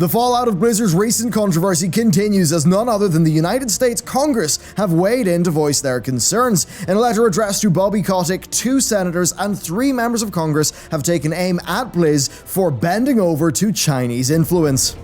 The fallout of Blizzard's recent controversy continues as none other than the United States Congress have weighed in to voice their concerns. In a letter addressed to Bobby Kotick, 2 senators and 3 members of Congress have taken aim at Blizz for bending over to Chinese influence.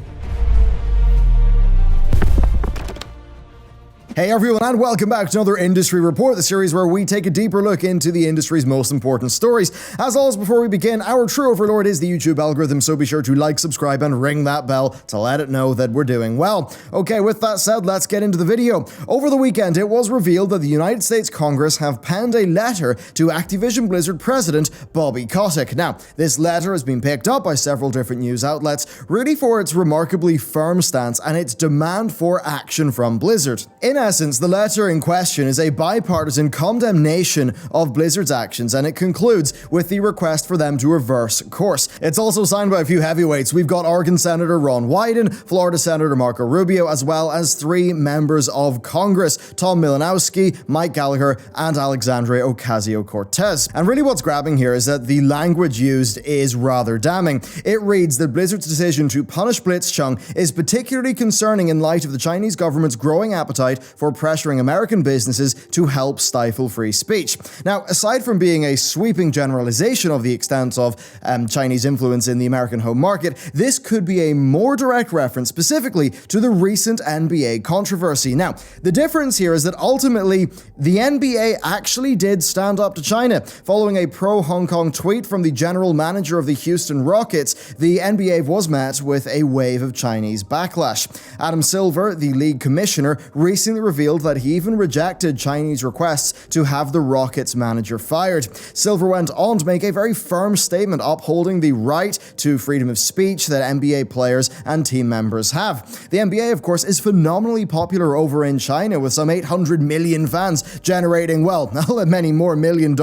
Hey everyone, and welcome back to another Industry Report, the series where we take a deeper look into the industry's most important stories. As always, before we begin, our true overlord is the YouTube algorithm, so be sure to like, subscribe, and ring that bell to let it know that we're doing well. Okay, with that said, let's get into the video. Over the weekend, it was revealed that the United States Congress have penned a letter to Activision Blizzard President Bobby Kotick. Now, this letter has been picked up by several different news outlets, really for its remarkably firm stance and its demand for action from Blizzard. In essence, the letter in question is a bipartisan condemnation of Blizzard's actions, and it concludes with the request for them to reverse course. It's also signed by a few heavyweights. We've got Oregon Senator Ron Wyden, Florida Senator Marco Rubio, as well as 3 members of Congress, Tom Malinowski, Mike Gallagher, and Alexandria Ocasio-Cortez. And really what's grabbing here is that the language used is rather damning. It reads that Blizzard's decision to punish Blitzchung is particularly concerning in light of the Chinese government's growing appetite for pressuring American businesses to help stifle free speech. Now, aside from being a sweeping generalization of the extent of Chinese influence in the American home market, this could be a more direct reference specifically to the recent NBA controversy. Now, the difference here is that ultimately, the NBA actually did stand up to China. Following a pro-Hong Kong tweet from the general manager of the Houston Rockets, the NBA was met with a wave of Chinese backlash. Adam Silver, the league commissioner, recently revealed that he even rejected Chinese requests to have the Rockets manager fired. Silver went on to make a very firm statement upholding the right to freedom of speech that NBA players and team members have. The NBA, of course, is phenomenally popular over in China, with some 800 million fans generating, well, many more $1 million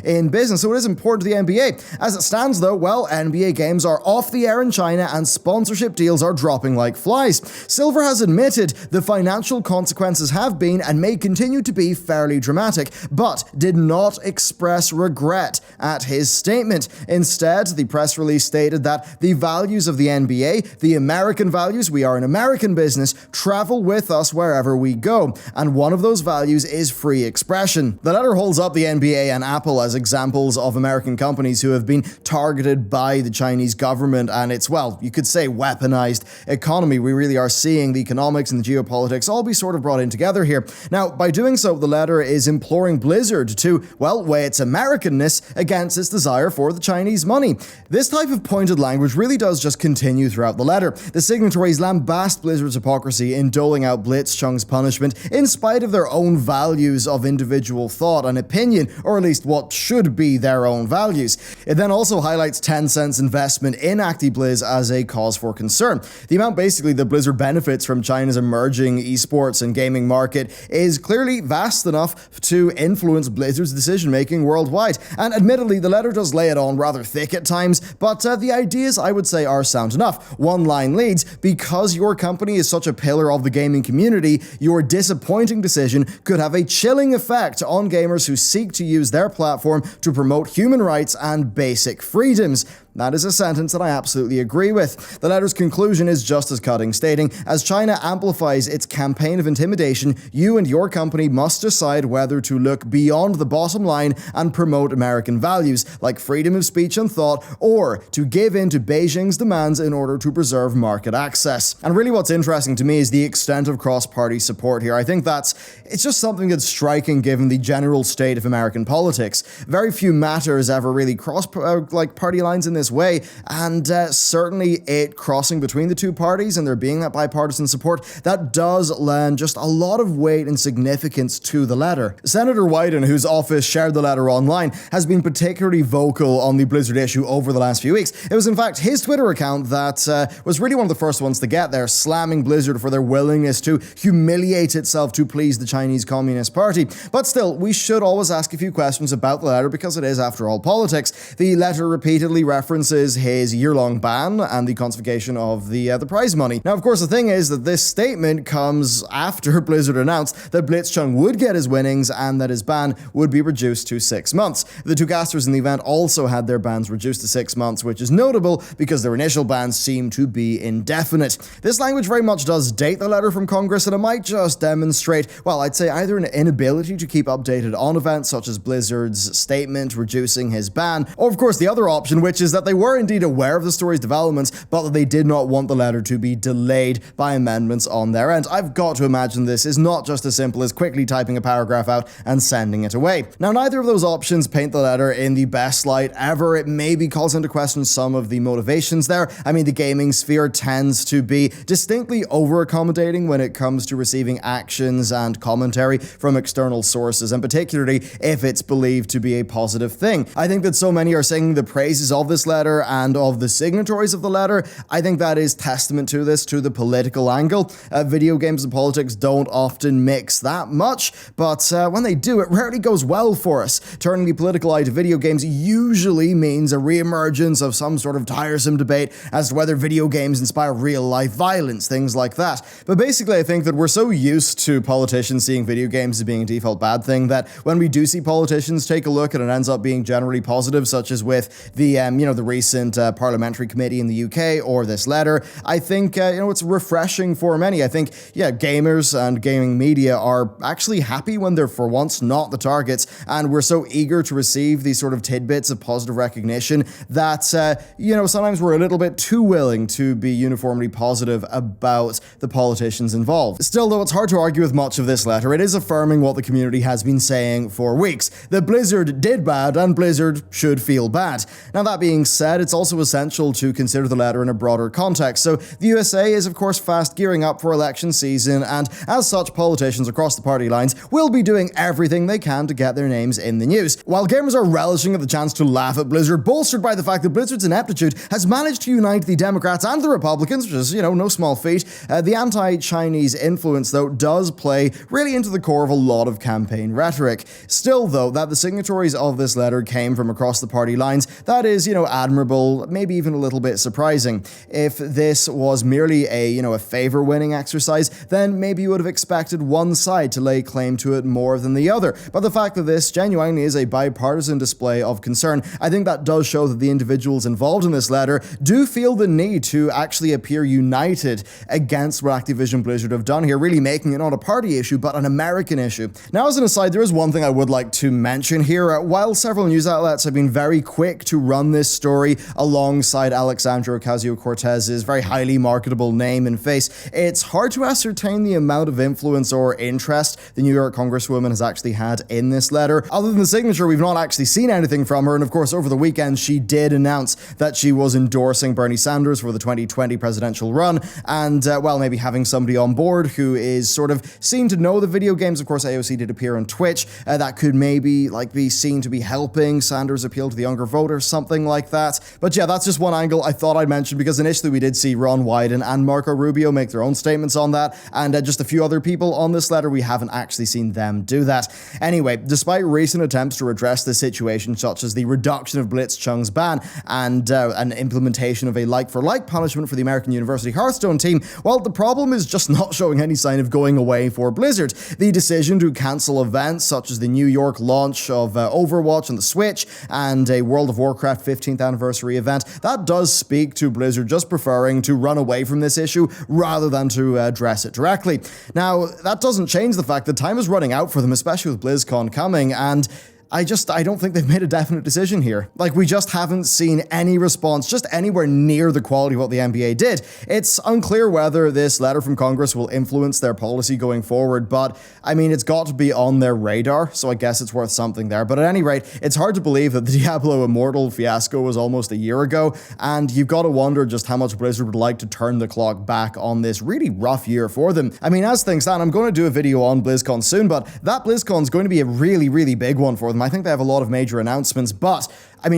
in business, so it is important to the NBA. As it stands, though, well, NBA games are off the air in China and sponsorship deals are dropping like flies. Silver has admitted the financial consequences have been and may continue to be fairly dramatic, but did not express regret at his statement. Instead, the press release stated that the values of the NBA, the American values, we are an American business, travel with us wherever we go, and one of those values is free expression. The letter holds up the NBA and Apple as examples of American companies who have been targeted by the Chinese government and its, well, you could say weaponized economy. We really are seeing the economics and the geopolitics all be sort of brought in together here. Now, by doing so, the letter is imploring Blizzard to, well, weigh its Americanness against its desire for the Chinese money. This type of pointed language really does just continue throughout the letter. The signatories lambast Blizzard's hypocrisy in doling out Blitzchung's punishment in spite of their own values of individual thought and opinion, or at least what should be their own values. It then also highlights Tencent's investment in ActiBlizz as a cause for concern. The amount basically that Blizzard benefits from China's emerging esports and gaming market is clearly vast enough to influence Blizzard's decision-making worldwide. And admittedly, the letter does lay it on rather thick at times, but the ideas, I would say, are sound enough. One line leads, because your company is such a pillar of the gaming community, your disappointing decision could have a chilling effect on gamers who seek to use their platform to promote human rights and basic freedoms. That is a sentence that I absolutely agree with. The letter's conclusion is just as cutting, stating, as China amplifies its campaign of intimidation, you and your company must decide whether to look beyond the bottom line and promote American values, like freedom of speech and thought, or to give in to Beijing's demands in order to preserve market access. And really what's interesting to me is the extent of cross-party support here. I think it's just something that's striking given the general state of American politics. Very few matters ever really cross party lines in this way, and certainly it crossing between the two parties and there being that bipartisan support, that does lend just a lot of weight and significance to the letter. Senator Wyden, whose office shared the letter online, has been particularly vocal on the Blizzard issue over the last few weeks. It was in fact his Twitter account that was really one of the first ones to get there, slamming Blizzard for their willingness to humiliate itself to please the Chinese Communist Party. But still, we should always ask a few questions about the letter because it is, after all, politics. The letter repeatedly references references his year-long ban and the confiscation of the prize money. Now, of course, the thing is that this statement comes after Blizzard announced that Blitzchung would get his winnings and that his ban would be reduced to 6 months. The two casters in the event also had their bans reduced to 6 months, which is notable because their initial bans seem to be indefinite. This language very much does date the letter from Congress, and it might just demonstrate, well, I'd say either an inability to keep updated on events such as Blizzard's statement reducing his ban, or of course the other option, which is that they were indeed aware of the story's developments, but that they did not want the letter to be delayed by amendments on their end. I've got to imagine this is not just as simple as quickly typing a paragraph out and sending it away. Now, neither of those options paint the letter in the best light ever. It maybe calls into question some of the motivations there. I mean, the gaming sphere tends to be distinctly over-accommodating when it comes to receiving actions and commentary from external sources, and particularly if it's believed to be a positive thing. I think that so many are singing the praises of this letter and of the signatories of the letter. I think that is testament to this, to the political angle. Video games and politics don't often mix that much, but when they do, it rarely goes well for us. Turning the political eye to video games usually means a reemergence of some sort of tiresome debate as to whether video games inspire real-life violence, things like that. But basically, I think that we're so used to politicians seeing video games as being a default bad thing that when we do see politicians take a look and it ends up being generally positive, such as with the, the recent parliamentary committee in the UK or this letter, I think, it's refreshing for many. I think, gamers and gaming media are actually happy when they're for once not the targets, and we're so eager to receive these sort of tidbits of positive recognition that, sometimes we're a little bit too willing to be uniformly positive about the politicians involved. Still, though, it's hard to argue with much of this letter. It is affirming what the community has been saying for weeks, that Blizzard did bad and Blizzard should feel bad. Now, that being said, it's also essential to consider the letter in a broader context. So the USA is, of course, fast gearing up for election season, and as such, politicians across the party lines will be doing everything they can to get their names in the news. While gamers are relishing at the chance to laugh at Blizzard, bolstered by the fact that Blizzard's ineptitude has managed to unite the Democrats and the Republicans, which is, no small feat, the anti-Chinese influence, though, does play really into the core of a lot of campaign rhetoric. Still, though, that the signatories of this letter came from across the party lines, that is, admirable, maybe even a little bit surprising. If this was merely a favor-winning exercise, then maybe you would have expected one side to lay claim to it more than the other. But the fact that this genuinely is a bipartisan display of concern, I think that does show that the individuals involved in this letter do feel the need to actually appear united against what Activision Blizzard have done here, really making it not a party issue, but an American issue. Now, as an aside, there is one thing I would like to mention here. While several news outlets have been very quick to run this story alongside Alexandria Ocasio-Cortez's very highly marketable name and face, it's hard to ascertain the amount of influence or interest the New York Congresswoman has actually had in this letter. Other than the signature, we've not actually seen anything from her, and of course, over the weekend, she did announce that she was endorsing Bernie Sanders for the 2020 presidential run, and, maybe having somebody on board who is sort of seen to know the video games. Of course, AOC did appear on Twitch. That could maybe, be seen to be helping Sanders appeal to the younger voter, something like that. But yeah, that's just one angle I thought I'd mention, because initially we did see Ron Wyden and Marco Rubio make their own statements on that, and just a few other people on this letter, we haven't actually seen them do that. Anyway, despite recent attempts to redress the situation, such as the reduction of Blitzchung's ban and an implementation of a like-for-like punishment for the American University Hearthstone team, well, the problem is just not showing any sign of going away for Blizzard. The decision to cancel events such as the New York launch of Overwatch on the Switch and a World of Warcraft 15th anniversary event, that does speak to Blizzard just preferring to run away from this issue rather than to address it directly. Now, that doesn't change the fact that time is running out for them, especially with BlizzCon coming, and I don't think they've made a definite decision here. We just haven't seen any response, just anywhere near the quality of what the NBA did. It's unclear whether this letter from Congress will influence their policy going forward, but, it's got to be on their radar, so I guess it's worth something there. But at any rate, it's hard to believe that the Diablo Immortal fiasco was almost a year ago, and you've got to wonder just how much Blizzard would like to turn the clock back on this really rough year for them. As things stand, I'm going to do a video on BlizzCon soon, but that BlizzCon's going to be a really, really big one for them. I think they have a lot of major announcements, but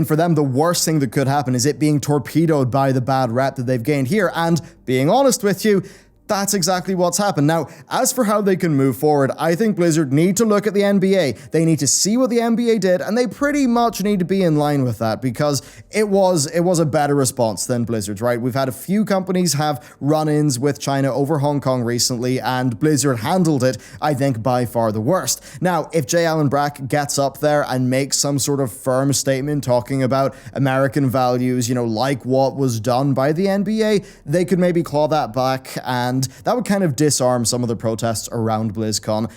for them, the worst thing that could happen is it being torpedoed by the bad rep that they've gained here. And being honest with you, That's exactly what's happened. Now, as for how they can move forward, I think Blizzard need to look at the NBA. They need to see what the NBA did, and they pretty much need to be in line with that, because it was a better response than Blizzard's, right? We've had a few companies have run-ins with China over Hong Kong recently, and Blizzard handled it, I think, by far the worst. Now, if J. Allen Brack gets up there and makes some sort of firm statement talking about American values, like what was done by the NBA, they could maybe claw that back, and that would kind of disarm some of the protests around BlizzCon,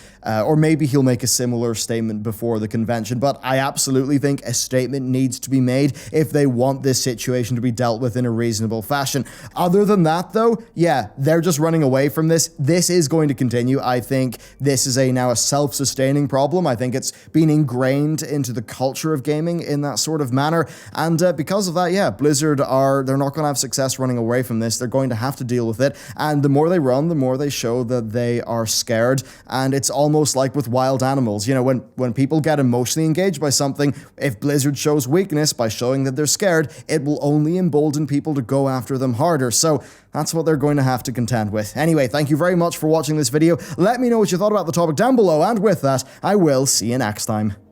or maybe he'll make a similar statement before the convention, but I absolutely think a statement needs to be made if they want this situation to be dealt with in a reasonable fashion. Other than that, though, yeah, they're just running away from this. This is going to continue. I think this is now a self-sustaining problem. I think it's been ingrained into the culture of gaming in that sort of manner, and because of that, yeah, Blizzard they're not going to have success running away from this. They're going to have to deal with it, and the more they run, the more they show that they are scared. And it's almost like with wild animals. When people get emotionally engaged by something, if Blizzard shows weakness by showing that they're scared, it will only embolden people to go after them harder. So that's what they're going to have to contend with. Anyway, thank you very much for watching this video. Let me know what you thought about the topic down below, and with that, I will see you next time.